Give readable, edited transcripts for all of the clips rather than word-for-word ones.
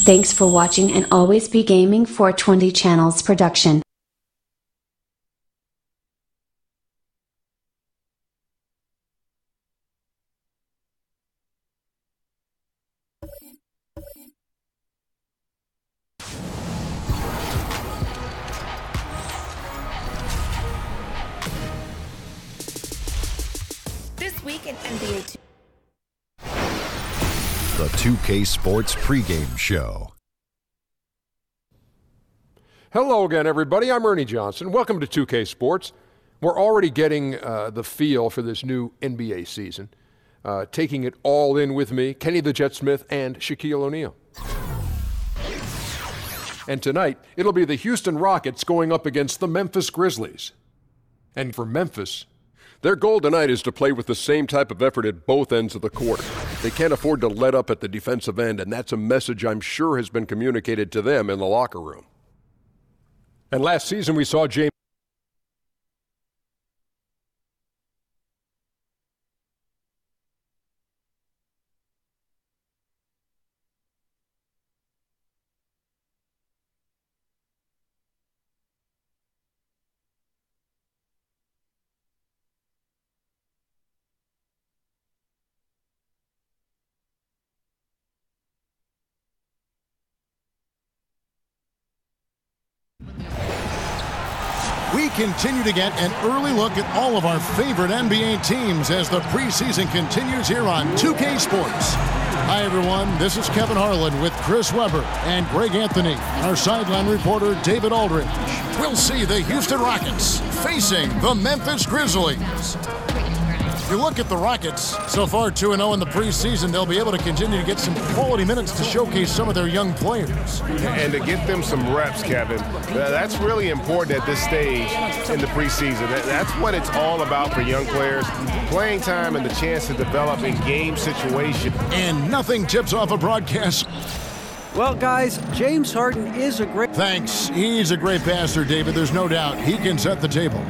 Thanks for watching, and always be gaming. 420 Channels production. This week in NBA. The 2K Sports pregame show. Hello again, everybody. I'm Ernie Johnson. Welcome to 2K Sports. We're already getting the feel for this new NBA season. Taking it all in with me, Kenny the Jet Smith and Shaquille O'Neal. And tonight, it'll be the Houston Rockets going up against the Memphis Grizzlies. And for Memphis, their goal tonight is to play with the same type of effort at both ends of the court. They can't afford to let up at the defensive end, and that's a message I'm sure has been communicated to them in the locker room. And last season we saw James We continue to get an early look at all of our favorite NBA teams as the preseason continues here on 2K Sports. Hi, everyone. This is Kevin Harlan with Chris Webber and Greg Anthony. Our sideline reporter, David Aldridge. We'll see the Houston Rockets facing the Memphis Grizzlies. If you look at the Rockets, so far 2-0 in the preseason, they'll be able to continue to get some quality minutes to showcase some of their young players. And to get them some reps, Kevin, that's really important at this stage in the preseason. That's what it's all about for young players, playing time and the chance to develop in game situation. And nothing tips off a broadcast. Well, guys, James Harden is a great... Thanks. He's a great passer, David. There's no doubt he can set the table.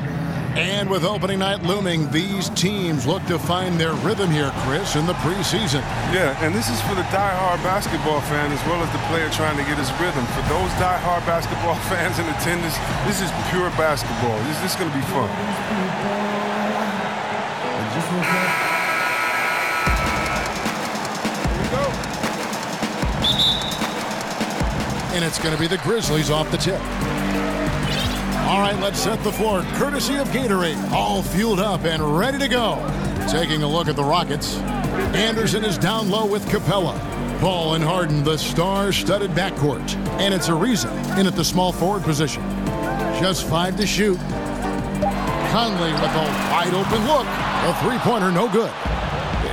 And with opening night looming, these teams look to find their rhythm here, Chris, in the preseason. Yeah, and this is for the die-hard basketball fan as well as the player trying to get his rhythm. For those die-hard basketball fans in attendance, this is pure basketball. This is going to be fun. And it's going to be the Grizzlies off the tip. All right, let's set the floor, courtesy of Gatorade. All fueled up and ready to go. Taking a look at the Rockets. Anderson is down low with Capella. Paul and Harden, the star-studded backcourt. And it's Ariza in at the small forward position. Just 5 to shoot. Conley with a wide-open look. A three-pointer, no good.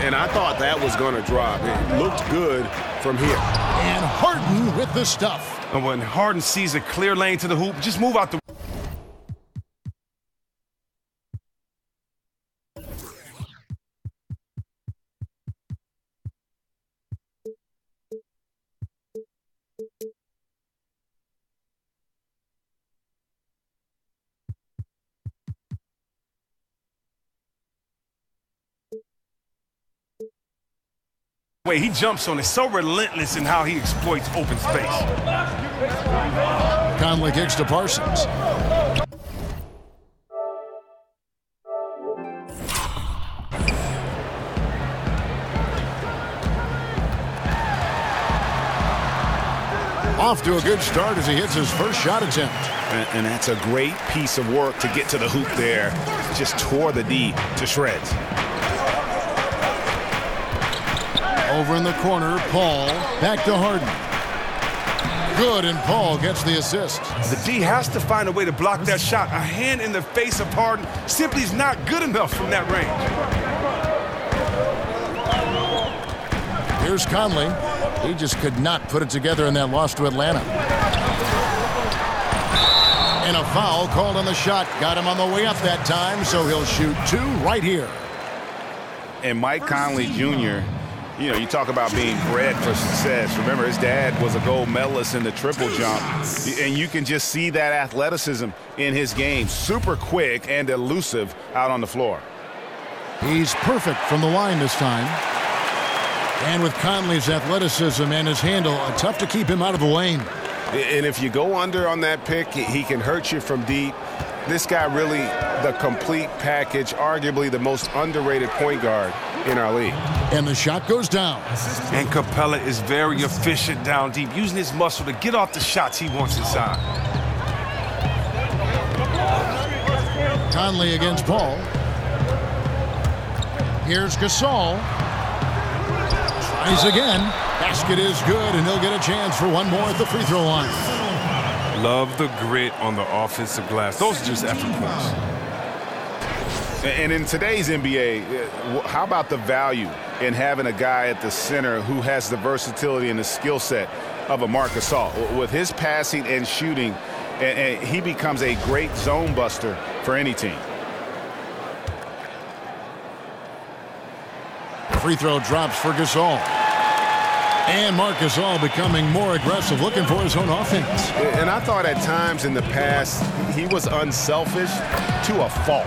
And I thought that was going to drop. It looked good from here. And Harden with the stuff. And when Harden sees a clear lane to the hoop, just move out the... way he jumps on it, so relentless in how he exploits open space. Conley kicks to Parsons. Off to a good start as he hits his first shot attempt. And that's a great piece of work to get to the hoop there. Just tore the D to shreds. Over in the corner, Paul. Back to Harden. Good, and Paul gets the assist. The D has to find a way to block that shot. A hand in the face of Harden simply is not good enough from that range. Here's Conley. He just could not put it together in that loss to Atlanta. And a foul called on the shot. Got him on the way up that time, so he'll shoot 2 right here. And Mike Conley Jr., you know, you talk about being bred for success. Remember, his dad was a gold medalist in the triple jump. And you can just see that athleticism in his game. Super quick and elusive out on the floor. He's perfect from the line this time. And with Conley's athleticism and his handle, tough to keep him out of the lane. And if you go under on that pick, he can hurt you from deep. This guy really the complete package, arguably the most underrated point guard in our league. And the shot goes down. And Capella is very efficient down deep, using his muscle to get off the shots he wants inside. Conley against Paul. Here's Gasol. Tries again. Basket is good, and he'll get a chance for one more at the free throw line. Love the grit on the offensive glass. Those are just effort points. And in today's NBA, how about the value in having a guy at the center who has the versatility and the skill set of a Marc Gasol? With his passing and shooting, and he becomes a great zone buster for any team. Free throw drops for Gasol. And Marc Gasol becoming more aggressive, looking for his own offense. And I thought at times in the past he was unselfish to a fault.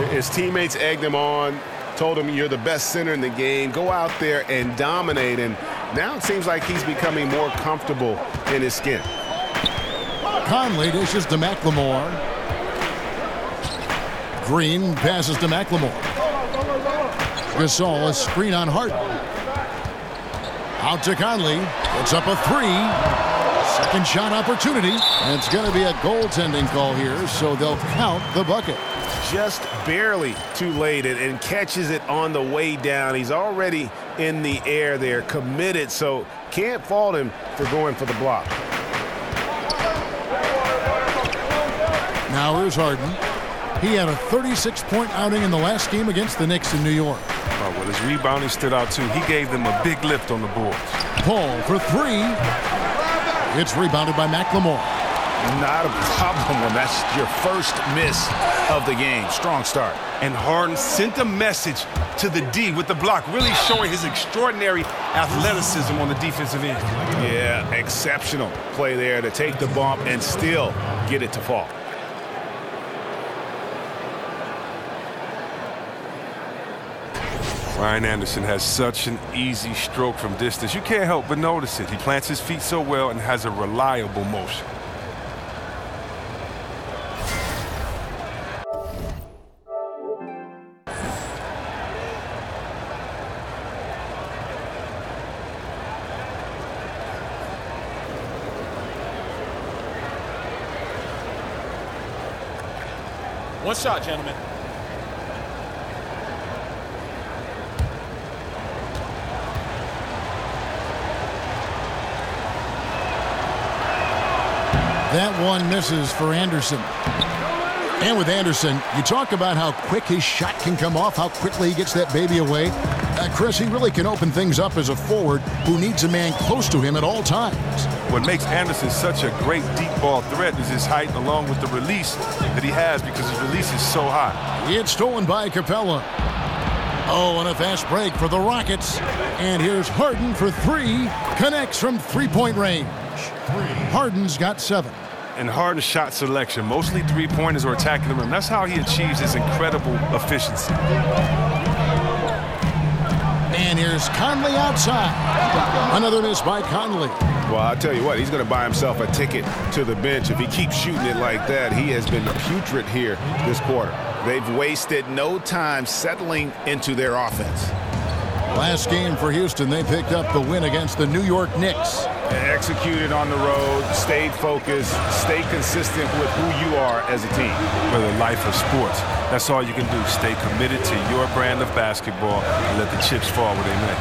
His teammates egged him on, told him you're the best center in the game, go out there and dominate. And now it seems like he's becoming more comfortable in his skin. Conley dishes to McLemore. Green passes to McLemore. Gasol, a screen on Harden. Out to Conley. It's up a three. Second shot opportunity. And it's going to be a goaltending call here, so they'll count the bucket. Just barely too late and catches it on the way down. He's already in the air there, committed, so can't fault him for going for the block. Now here's Harden. He had a 36-point outing in the last game against the Knicks in New York. Well, his rebounding stood out, too. He gave them a big lift on the boards. Paul for three. It's rebounded by McLemore. Not a problem when that's your first miss of the game. Strong start. And Harden sent a message to the D with the block, really showing his extraordinary athleticism on the defensive end. Yeah, exceptional play there to take the bump and still get it to fall. Ryan Anderson has such an easy stroke from distance. You can't help but notice it. He plants his feet so well and has a reliable motion. One shot, gentlemen. That one misses for Anderson. And with Anderson, you talk about how quick his shot can come off, how quickly he gets that baby away. Chris, he really can open things up as a forward who needs a man close to him at all times. What makes Anderson such a great deep ball threat is his height along with the release that he has because his release is so high. It's stolen by Capella. Oh, and a fast break for the Rockets. And here's Harden for three. Connects from three-point range. Harden's got 7. And Harden's shot selection, mostly three-pointers or attacking the rim. That's how he achieves his incredible efficiency. And here's Conley outside. Another miss by Conley. Well, I'll tell you what, he's going to buy himself a ticket to the bench. If he keeps shooting it like that, he has been putrid here this quarter. They've wasted no time settling into their offense. Last game for Houston, they picked up the win against the New York Knicks. Executed on the road, stayed focused, stay consistent with who you are as a team. For the life of sports, that's all you can do. Stay committed to your brand of basketball and let the chips fall where they may.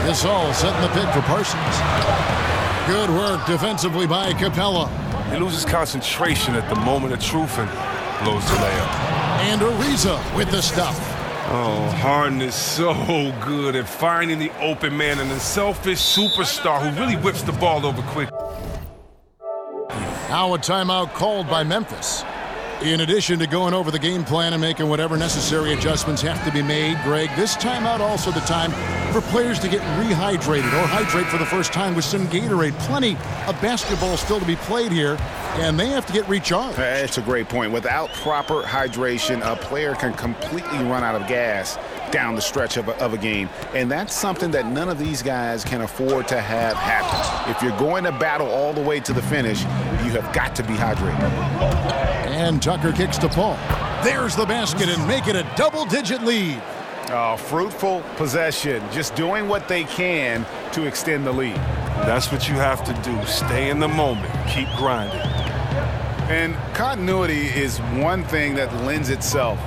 This all setting the pick for Parsons. Good work defensively by Capella. He loses concentration at the moment of truth and blows the layup. And Ariza with the stuff. Oh, Harden is so good at finding the open man and a selfish superstar who really whips the ball over quick. Now a timeout called by Memphis. In addition to going over the game plan and making whatever necessary adjustments have to be made, Greg, this timeout also the time for players to get rehydrated or hydrate for the first time with some Gatorade. Plenty of basketball still to be played here, and they have to get recharged. That's a great point. Without proper hydration, a player can completely run out of gas down the stretch of a game, and that's something that none of these guys can afford to have happen. If you're going to battle all the way to the finish, you have got to be hydrated. And Tucker kicks to Paul. There's the basket and make it a double-digit lead. Fruitful possession, just doing what they can to extend the lead. That's what you have to do. Stay in the moment. Keep grinding. And continuity is one thing that lends itself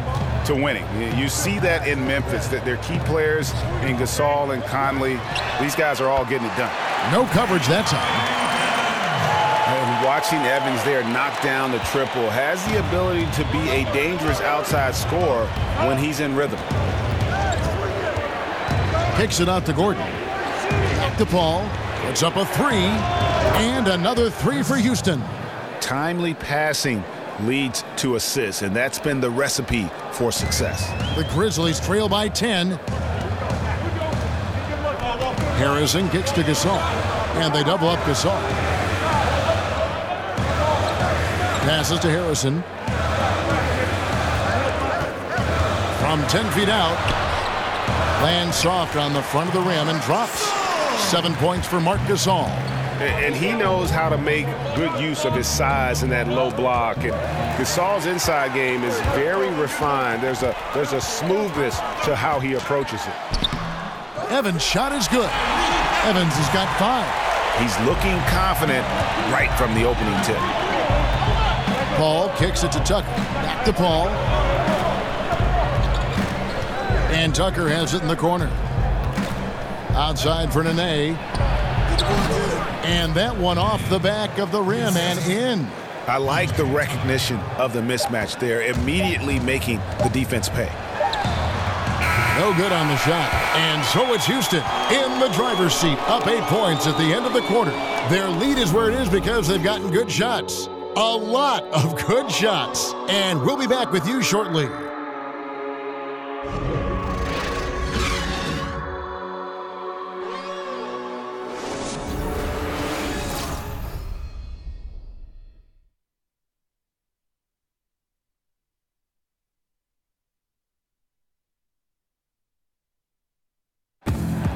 to winning. You see that in Memphis, that their key players in Gasol and Conley, these guys are all getting it done. No coverage that time. And watching Evans there knock down the triple has the ability to be a dangerous outside scorer when he's in rhythm. Kicks it out to Gordon. Back to Paul. Puts up a three. And another three for Houston. Timely passing leads to assists, and that's been the recipe for success. The Grizzlies trail by 10. Harrison kicks to Gasol. And they double up Gasol. Passes to Harrison. From 10 feet out. Lands soft on the front of the rim and drops. 7 points for Marc Gasol. And he knows how to make good use of his size in that low block. And Gasol's inside game is very refined. There's a smoothness to how he approaches it. Evans' shot is good. Evans has got 5. He's looking confident right from the opening tip. Paul kicks it to Tucker. Back to Paul. And Tucker has it in the corner. Outside for Nene. And that one off the back of the rim and in. I like the recognition of the mismatch there, immediately making the defense pay. No good on the shot. And so it's Houston in the driver's seat, up 8 points at the end of the quarter. Their lead is where it is because they've gotten good shots. A lot of good shots. And we'll be back with you shortly.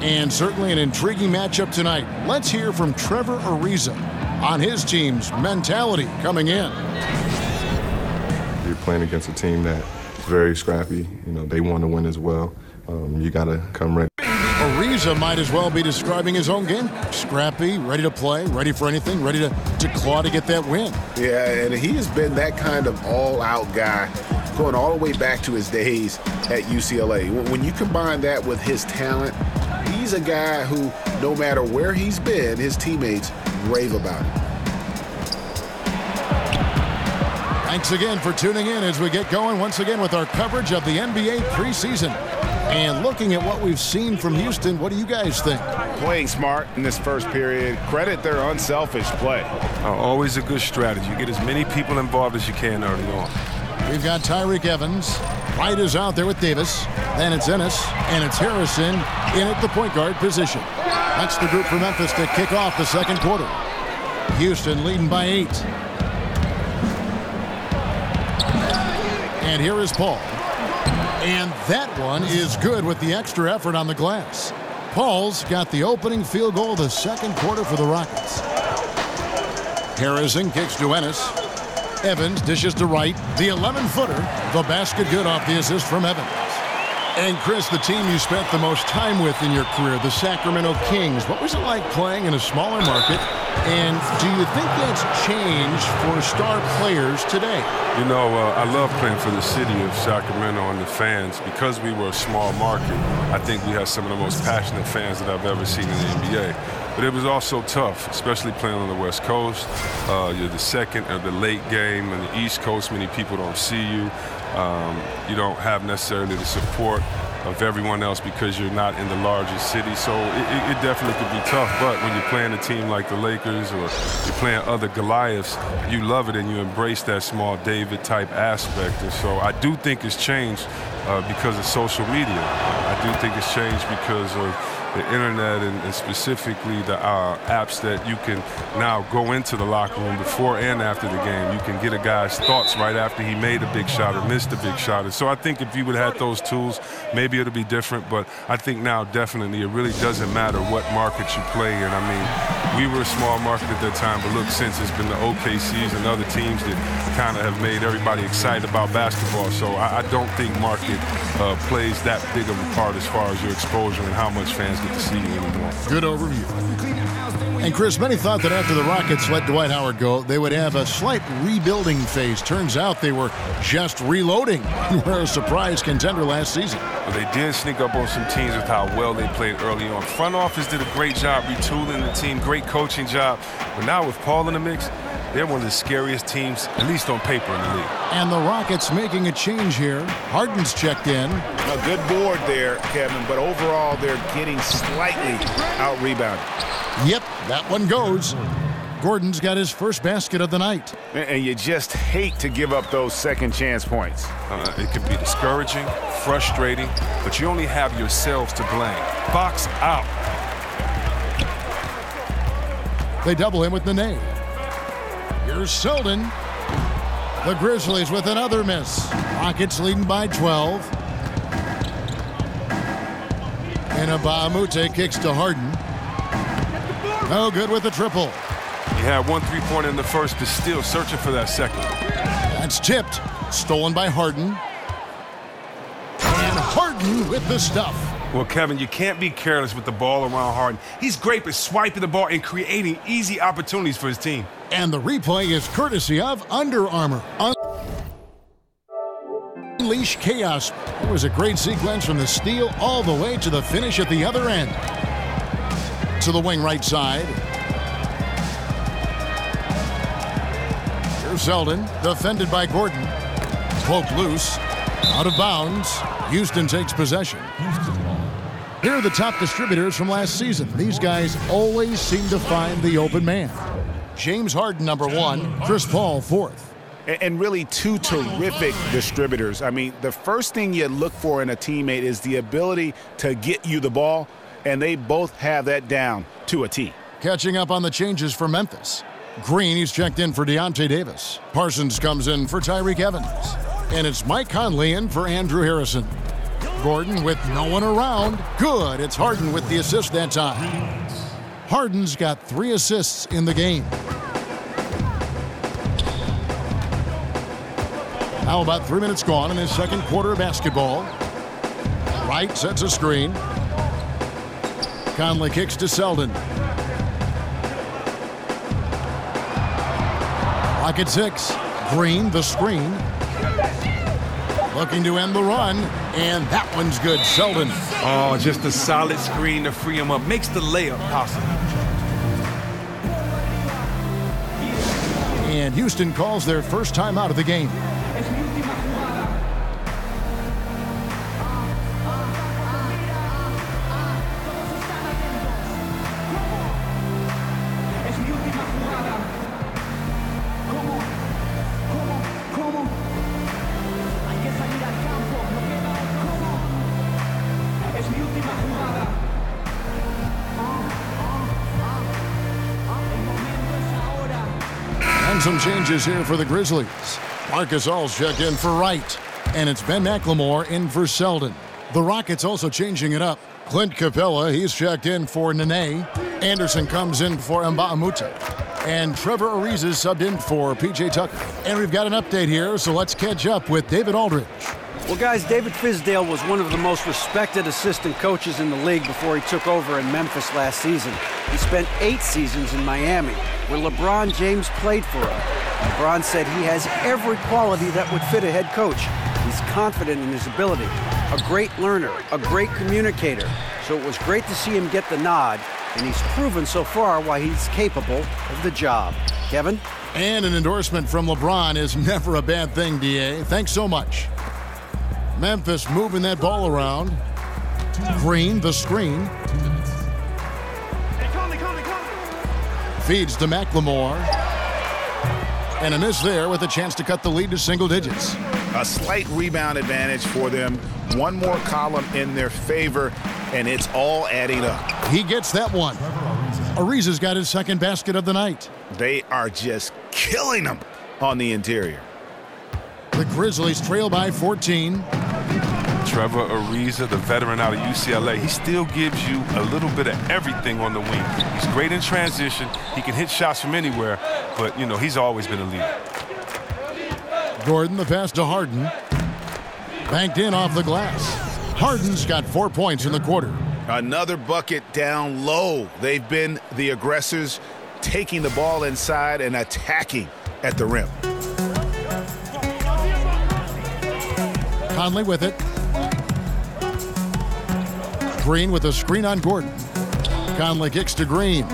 And certainly an intriguing matchup tonight. Let's hear from Trevor Ariza on his team's mentality coming in. You're playing against a team that's very scrappy. You know, they want to win as well. You got to come ready. Ariza might as well be describing his own game. Scrappy, ready to play, ready for anything, ready to claw to get that win. Yeah, and he has been that kind of all-out guy going all the way back to his days at UCLA. When you combine that with his talent, he's a guy who, no matter where he's been, his teammates rave about him. Thanks again for tuning in as we get going once again with our coverage of the NBA preseason. And looking at what we've seen from Houston, what do you guys think? Playing smart in this first period. Credit their unselfish play. Always a good strategy. You get as many people involved as you can early on. We've got Tyreek Evans. Wright is out there with Davis. Then it's Ennis, and it's Harrison in at the point guard position. That's the group for Memphis to kick off the second quarter. Houston leading by 8. And here is Paul. And that one is good with the extra effort on the glass. Paul's got the opening field goal of the second quarter for the Rockets. Harrison kicks to Ennis. Evans dishes to Wright. The 11-footer. The basket good off the assist from Evans. And Chris, the team you spent the most time with in your career, the Sacramento Kings, what was it like playing in a smaller market? And do you think that's changed for star players today? You know, I love playing for the city of Sacramento and the fans. Because we were a small market, I think we had some of the most passionate fans that I've ever seen in the NBA. But it was also tough, especially playing on the West Coast. You're the second or the late game on the East Coast. Many people don't see you. You don't have necessarily the support of everyone else because you're not in the largest city. So it definitely could be tough. But when you're playing a team like the Lakers or you're playing other Goliaths, you love it and you embrace that small David type aspect. And so I do think it's changed because of social media. I do think it's changed because of the internet and specifically the apps that you can now go into the locker room before and after the game. You can get a guy's thoughts right after he made a big shot or missed a big shot. And so I think if you would have had those tools, maybe it'll be different. But I think now definitely it really doesn't matter what market you play in. I mean, we were a small market at that time, but look, since it's been the OKCs and other teams that kind of have made everybody excited about basketball. So I don't think market plays that big of a part as far as your exposure and how much fans get to see you anymore. Good overview. And Chris, many thought that after the Rockets let Dwight Howard go, they would have a slight rebuilding phase. Turns out they were just reloading. Were a surprise contender last season. Well, they did sneak up on some teams with how well they played early on. Front office did a great job retooling the team, great coaching job. But now with Paul in the mix, they're one of the scariest teams, at least on paper, in the league. And the Rockets making a change here. Harden's checked in. A good board there, Kevin, but overall they're getting slightly out-rebounded. Yep, that one goes. Gordon's got his first basket of the night. And you just hate to give up those second chance points. It can be discouraging, frustrating, but you only have yourselves to blame. Box out. They double him with Nene. Here's Selden. The Grizzlies with another miss. Rockets leading by 12. And Mbamute kicks to Harden. No good with the triple. He had 1 3-pointer in the first, but still searching for that second. That's tipped. Stolen by Harden. And Harden with the stuff. Well, Kevin, you can't be careless with the ball around Harden. He's great at swiping the ball and creating easy opportunities for his team. And the replay is courtesy of Under Armour. Unleash chaos. It was a great sequence from the steal all the way to the finish at the other end. To the wing right side. Here's Selden, defended by Gordon. Poked loose. Out of bounds. Houston takes possession. Here are the top distributors from last season. These guys always seem to find the open man. James Harden, number 1. Chris Paul, 4th. And really two terrific distributors. I mean, the first thing you look for in a teammate is the ability to get you the ball, and they both have that down to a T. Catching up on the changes for Memphis. Green, he's checked in for Deontay Davis. Parsons comes in for Tyreek Evans. And it's Mike Conley in for Andrew Harrison. Gordon with no one around. Good. It's Harden with the assist that time. Harden's got 3 assists in the game. Now about 3 minutes gone in his second quarter of basketball. Wright sets a screen. Conley kicks to Selden. Rocket 6. Green, the screen. Looking to end the run, and that one's good. Selden. Oh, just a solid screen to free him up. Makes the layup possible. And Houston calls their first time out of the game. Some changes here for the Grizzlies. Marcus All's checked in for Wright. And it's Ben McLemore in for Selden. The Rockets also changing it up. Clint Capella, he's checked in for Nene. Anderson comes in for Mbamute. And Trevor Ariza is subbed in for P.J. Tucker. And we've got an update here, so let's catch up with David Aldridge. Well, guys, David Fizdale was one of the most respected assistant coaches in the league before he took over in Memphis last season. He spent 8 seasons in Miami, where LeBron James played for him. LeBron said he has every quality that would fit a head coach. He's confident in his ability, a great learner, a great communicator. So it was great to see him get the nod, and he's proven so far why he's capable of the job. Kevin? And an endorsement from LeBron is never a bad thing, D.A. Thanks so much. Memphis moving that ball around. Green, the screen. Feeds to McLemore. And a miss there with a chance to cut the lead to single digits. A slight rebound advantage for them. One more column in their favor, and it's all adding up. He gets that one. Ariza's got his second basket of the night. They are just killing them on the interior. The Grizzlies trail by 14. Trevor Ariza, the veteran out of UCLA, he still gives you a little bit of everything on the wing. He's great in transition. He can hit shots from anywhere, but, you know, he's always been a leader. Gordon, the pass to Harden. Banked in off the glass. Harden's got 4 points in the quarter. Another bucket down low. They've been the aggressors, taking the ball inside and attacking at the rim. Conley with it. Green with a screen on Gordon. Conley kicks to Green.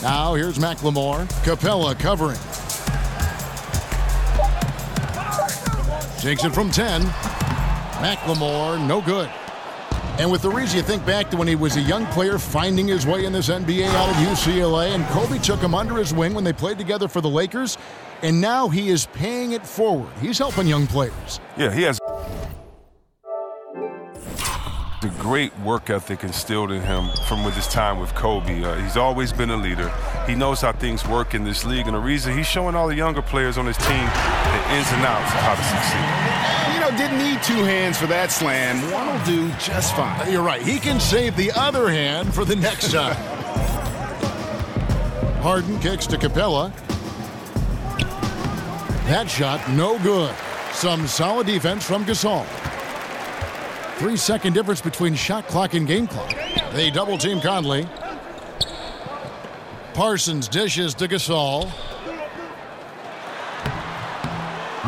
Now here's McLemore. Capella covering. Takes it from 10. McLemore, no good. And with Ariza, you think back to when he was a young player finding his way in this NBA out of UCLA, and Kobe took him under his wing when they played together for the Lakers, and now he is paying it forward. He's helping young players. Yeah, he has the great work ethic instilled in him from with his time with Kobe. He's always been a leader. He knows how things work in this league, and Ariza, he's showing all the younger players on his team the ins and outs of how to succeed. You know, didn't need two hands for that slam. One will do just fine. You're right. He can save the other hand for the next time. Harden kicks to Capella. That shot, no good. Some solid defense from Gasol. 3-second difference between shot clock and game clock. They double-team Conley. Parsons dishes to Gasol.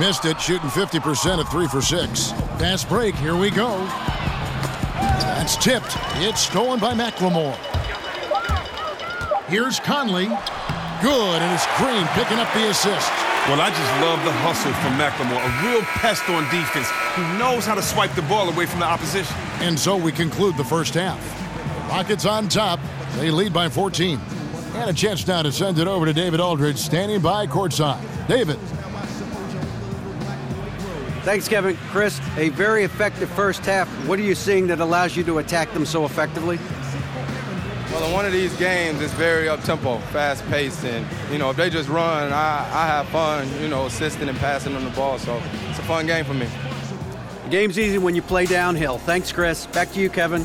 Missed it, shooting 50% at 3 for 6. Fast break, here we go. That's tipped. It's stolen by McLemore. Here's Conley. Good, and it's Green picking up the assist. Well, I just love the hustle from McLemore. A real pest on defense. He knows how to swipe the ball away from the opposition. And so we conclude the first half. Rockets on top. They lead by 14. And a chance now to send it over to David Aldridge, standing by courtside. David. Thanks, Kevin. Chris, a very effective first half. What are you seeing that allows you to attack them so effectively? Well, in one of these games, it's very up-tempo, fast-paced, and, you know, if they just run, I have fun, you know, assisting and passing them the ball, so it's a fun game for me. The game's easy when you play downhill. Thanks, Chris. Back to you, Kevin.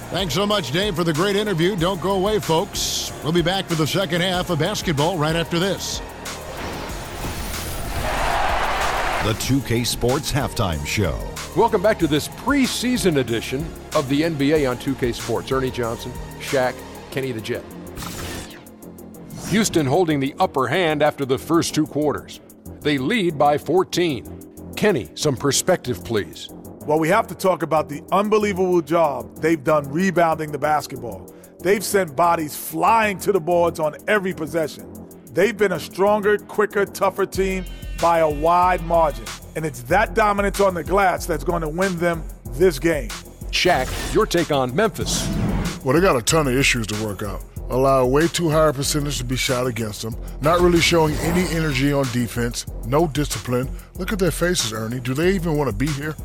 Thanks so much, Dave, for the great interview. Don't go away, folks. We'll be back for the second half of basketball right after this. The 2K Sports Halftime Show. Welcome back to this preseason edition of the NBA on 2K Sports. Ernie Johnson, Shaq, Kenny the Jet. Houston holding the upper hand after the first two quarters. They lead by 14. Kenny, some perspective, please. Well, we have to talk about the unbelievable job they've done rebounding the basketball. They've sent bodies flying to the boards on every possession. They've been a stronger, quicker, tougher team by a wide margin. And it's that dominance on the glass that's going to win them this game. Shaq, your take on Memphis. Well, they got a ton of issues to work out. Allow way too high a percentage to be shot against them. Not really showing any energy on defense. No discipline. Look at their faces, Ernie. Do they even want to be here?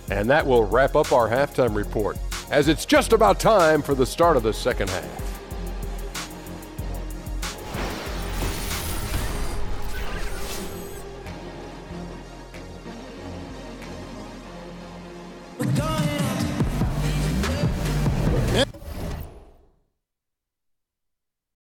And that will wrap up our halftime report, as it's just about time for the start of the second half.